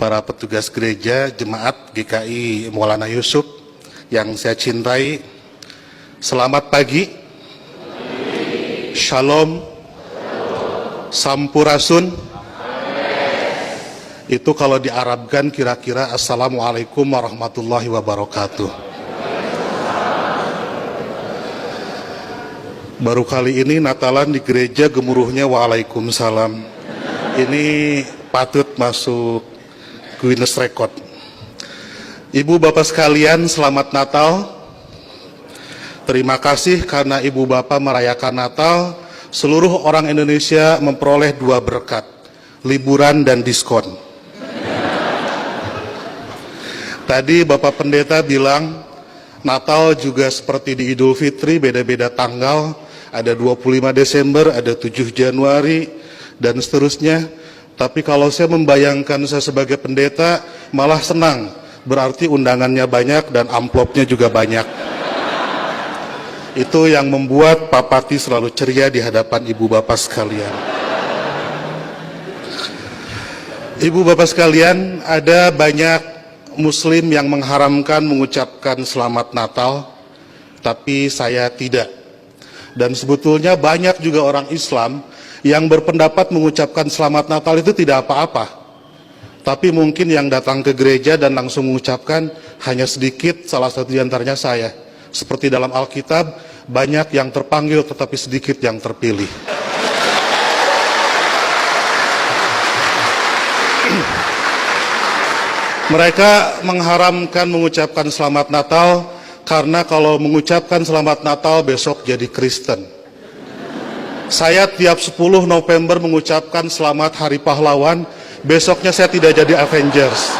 para petugas gereja, jemaat GKI Maulana Yusuf yang saya cintai, selamat pagi, shalom, sampurasun. Itu kalau diarabkan kira-kira assalamualaikum warahmatullahi wabarakatuh. Baru kali ini Natalan di gereja gemuruhnya waalaikumsalam. Ini patut masuk Guinness Record. Ibu bapak sekalian, selamat Natal. Terima kasih karena ibu bapak merayakan Natal. Seluruh orang Indonesia memperoleh 2 berkat, liburan dan diskon. Tadi Bapak Pendeta bilang Natal juga seperti di Idul Fitri, beda-beda tanggal, ada 25 Desember, ada 7 Januari, dan seterusnya. Tapi kalau saya membayangkan saya sebagai pendeta, malah senang, berarti undangannya banyak dan amplopnya juga banyak. Itu yang membuat Pak Pati selalu ceria di hadapan ibu bapak sekalian. Ibu bapak sekalian, ada banyak Muslim yang mengharamkan mengucapkan selamat Natal, tapi saya tidak. Dan sebetulnya banyak juga orang Islam yang berpendapat mengucapkan selamat Natal itu tidak apa-apa. Tapi mungkin yang datang ke gereja dan langsung mengucapkan hanya sedikit, salah satu di antaranya saya. Seperti dalam Alkitab, banyak yang terpanggil tetapi sedikit yang terpilih. Mereka mengharamkan mengucapkan selamat Natal karena kalau mengucapkan selamat Natal besok jadi Kristen. Saya tiap 10 November mengucapkan selamat Hari Pahlawan, besoknya saya tidak jadi Avengers.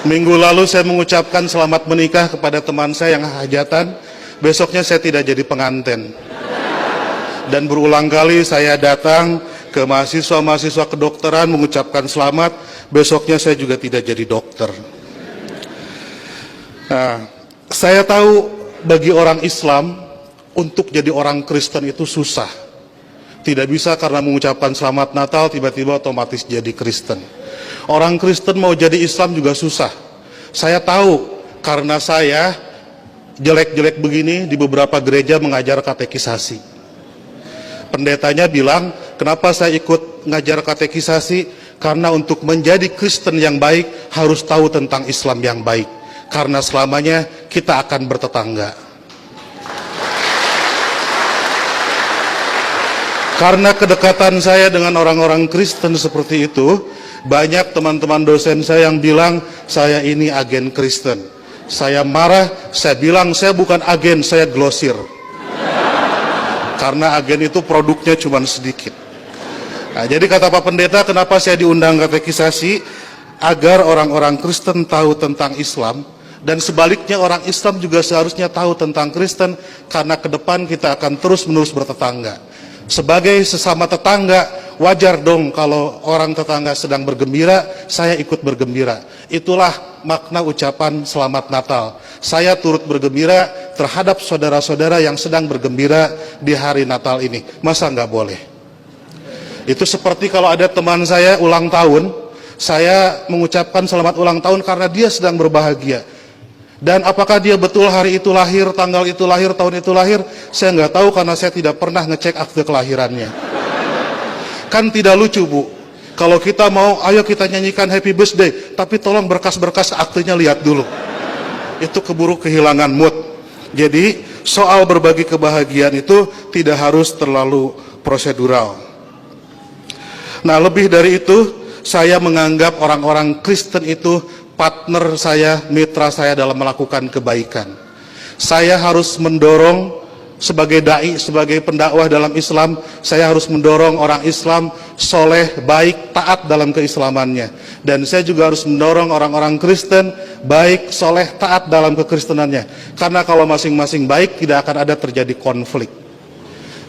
Minggu lalu saya mengucapkan selamat menikah kepada teman saya yang hajatan, besoknya saya tidak jadi pengantin. Dan berulang kali saya datang ke mahasiswa-mahasiswa kedokteran mengucapkan selamat, besoknya saya juga tidak jadi dokter. Nah, saya tahu bagi orang Islam untuk jadi orang Kristen itu susah. Tidak bisa karena mengucapkan selamat Natal tiba-tiba otomatis jadi Kristen. Orang Kristen mau jadi Islam juga susah. Saya tahu karena saya jelek-jelek begini di beberapa gereja mengajar katekisasi. Pendetanya bilang, kenapa saya ikut ngajar katekisasi? Karena untuk menjadi Kristen yang baik harus tahu tentang Islam yang baik. Karena selamanya kita akan bertetangga. Karena kedekatan saya dengan orang-orang Kristen seperti itu, banyak teman-teman dosen saya yang bilang saya ini agen Kristen. Saya marah, saya bilang saya bukan agen, saya glosir. Karena agen itu produknya cuma sedikit. Nah, jadi kata Pak Pendeta, kenapa saya diundang katekisasi? Agar orang-orang Kristen tahu tentang Islam, dan sebaliknya orang Islam juga seharusnya tahu tentang Kristen, karena ke depan kita akan terus-menerus bertetangga. Sebagai sesama tetangga, wajar dong kalau orang tetangga sedang bergembira, saya ikut bergembira. Itulah makna ucapan selamat Natal. Saya turut bergembira terhadap saudara-saudara yang sedang bergembira di hari Natal ini. Masa nggak boleh? Itu seperti kalau ada teman saya ulang tahun, saya mengucapkan selamat ulang tahun karena dia sedang berbahagia. Dan apakah dia betul hari itu lahir, tanggal itu lahir, tahun itu lahir, saya nggak tahu karena saya tidak pernah ngecek akte kelahirannya. Kan tidak lucu, Bu. Kalau kita mau, ayo kita nyanyikan happy birthday, tapi tolong berkas-berkas aktenya lihat dulu. Itu keburu kehilangan mood. Jadi soal berbagi kebahagiaan itu tidak harus terlalu prosedural. Nah, lebih dari itu, saya menganggap orang-orang Kristen itu partner saya, mitra saya dalam melakukan kebaikan. Saya harus mendorong sebagai dai, sebagai pendakwah dalam Islam, saya harus mendorong orang Islam soleh, baik, taat dalam keislamannya. Dan saya juga harus mendorong orang-orang Kristen baik, soleh, taat dalam kekristenannya. Karena kalau masing-masing baik, tidak akan ada terjadi konflik.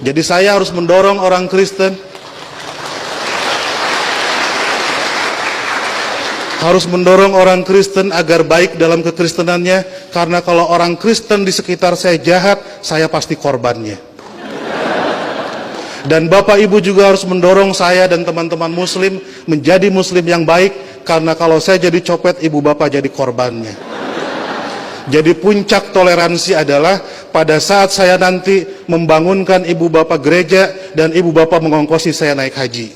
Jadi saya harus mendorong orang Kristen agar baik dalam kekristenannya, karena kalau orang Kristen di sekitar saya jahat, saya pasti korbannya. Dan Bapak Ibu juga harus mendorong saya dan teman-teman muslim menjadi muslim yang baik, karena kalau saya jadi copet, Ibu Bapak jadi korbannya. Jadi puncak toleransi adalah pada saat saya nanti membangunkan Ibu Bapak gereja dan Ibu Bapak mengongkosi saya naik haji.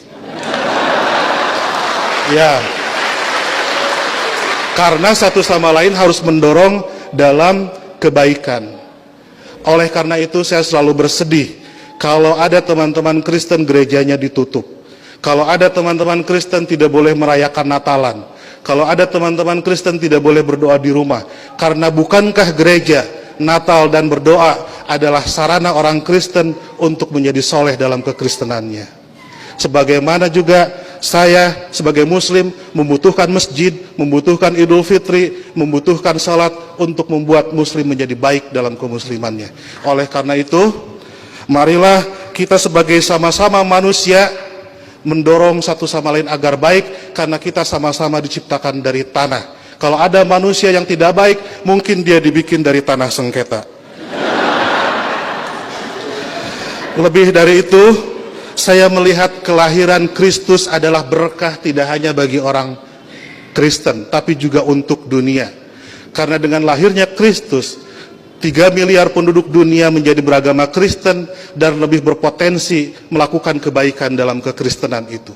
Ya, karena satu sama lain harus mendorong dalam kebaikan. Oleh karena itu saya selalu bersedih kalau ada teman-teman Kristen gerejanya ditutup, kalau ada teman-teman Kristen tidak boleh merayakan Natalan, kalau ada teman-teman Kristen tidak boleh berdoa di rumah. Karena bukankah gereja, Natal dan berdoa adalah sarana orang Kristen untuk menjadi soleh dalam kekristenannya. Sebagaimana juga saya sebagai muslim membutuhkan masjid, membutuhkan Idul Fitri, membutuhkan salat untuk membuat muslim menjadi baik dalam kemuslimannya. Oleh karena itu, marilah kita sebagai sama-sama manusia mendorong satu sama lain agar baik, karena kita sama-sama diciptakan dari tanah. Kalau ada manusia yang tidak baik, mungkin dia dibikin dari tanah sengketa. Lebih dari itu, saya melihat kelahiran Kristus adalah berkah tidak hanya bagi orang Kristen, tapi juga untuk dunia. Karena dengan lahirnya Kristus, 3 miliar penduduk dunia menjadi beragama Kristen dan lebih berpotensi melakukan kebaikan dalam kekristenan itu.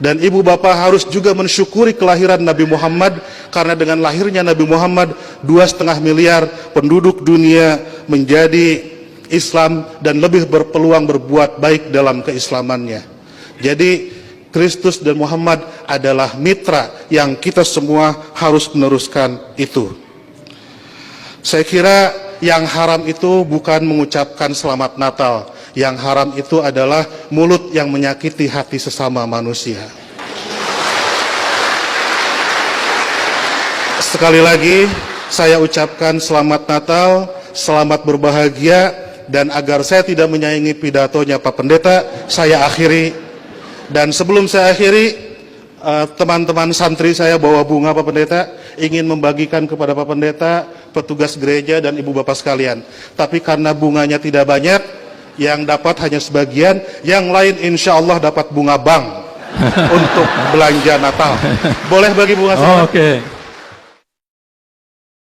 Dan Ibu Bapak harus juga mensyukuri kelahiran Nabi Muhammad, karena dengan lahirnya Nabi Muhammad 2,5 miliar penduduk dunia menjadi Islam dan lebih berpeluang berbuat baik dalam keislamannya. Jadi Kristus dan Muhammad adalah mitra yang kita semua harus meneruskan itu. Saya kira yang haram itu bukan mengucapkan selamat Natal. Yang haram itu adalah mulut yang menyakiti hati sesama manusia. Sekali lagi saya ucapkan selamat Natal, selamat berbahagia. Dan agar saya tidak menyaingi pidatonya Pak Pendeta, saya akhiri. Dan sebelum saya akhiri, teman-teman santri saya bawa bunga Pak Pendeta, ingin membagikan kepada Pak Pendeta, petugas gereja dan Ibu Bapak sekalian. Tapi karena bunganya tidak banyak, yang dapat hanya sebagian, yang lain insya Allah dapat bunga bank untuk belanja Natal. Boleh bagi bunga saya? Oke.